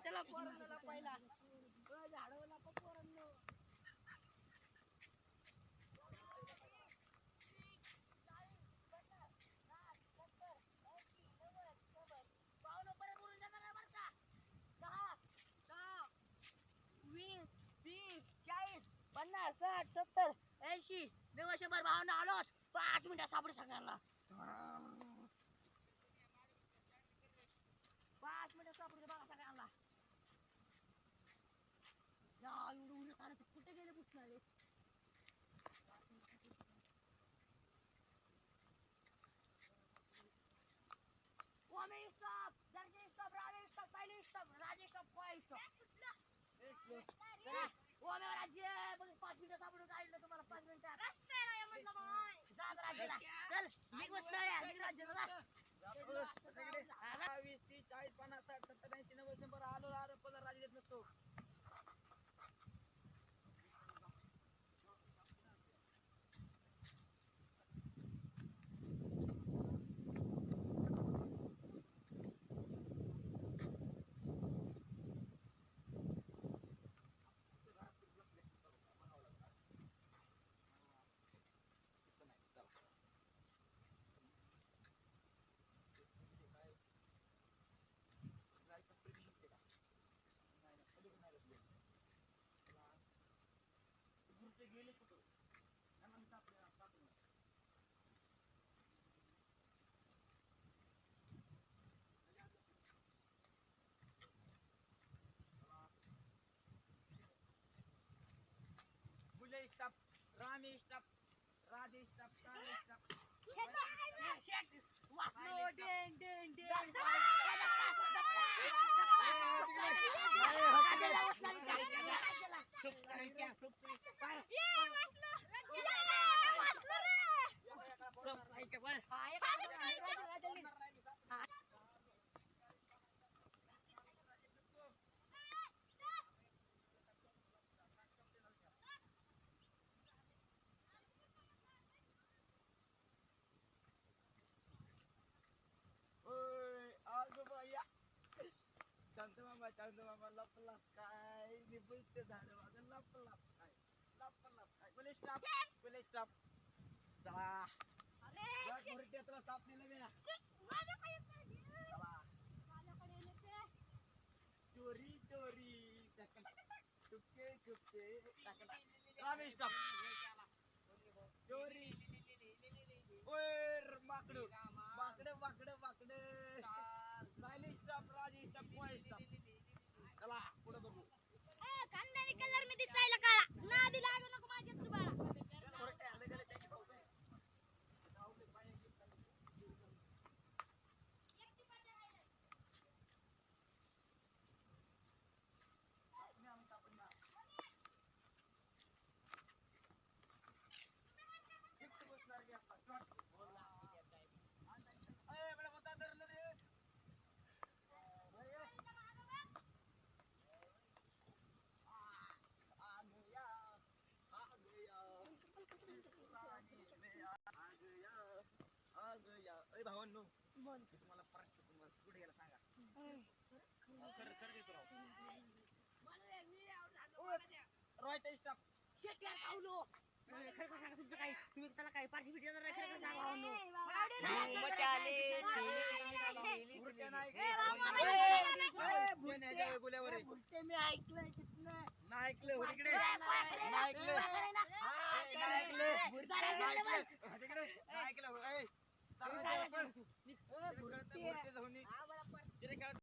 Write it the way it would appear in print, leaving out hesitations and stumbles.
चला पोरांना पहिला झाडवला पोरांना पन्नास 60 70 80 90 भावना आलोच 5 मिनिटात सापडू सगळ्यांना 5 मिनिटात सापडू बघा सगळ्यांना एवढं कुठे गेले पुसणारे स्टॉप दर्जे स्टॉप राजे स्टॉप पहिले स्टॉप राजे स्टॉप पॉइंट स्टॉप राज्य 5 मिनिटं सापडून काढलं तुम्हाला 5 मिनिटात चल निघ बसल्या निघ राज्याला 20 30 40 50 60 70 80 90 100 आलो पगार राजे देत नसतो स्टॉप रामी स्टॉप राजे स्टॉप काळे स्टॉप वासनो डेंग डेंग डेंग चांद मामा लप लप काय निबुलते झाड माझं लप लप काय बोले स्टॉप चला या गुरट्यातला साप नेला मेला चोरी चोरी चुपके चुपके रामी स्टॉप चोरी ओर माकडे माकडे माकडे माकडे सायली स्टॉप राजी स्टॉप पॉइंट स्टॉप चला पुढे बघू कंदानी कलर में दिसायला काळा नादी लागू नको माझ्या तू बाळा भावांनो तुम्हाला कुठे गेला सांगा राईट स्टॉप शेट्या खाऊलो खरं सांगा तुमचं काय तुम्ही त्याला काय पार्टी बिटी देणार खरं सांगा भावांनो गुल्यावर मी ऐकलंय नाही ऐकलं हो तिकडे नाही ऐकलं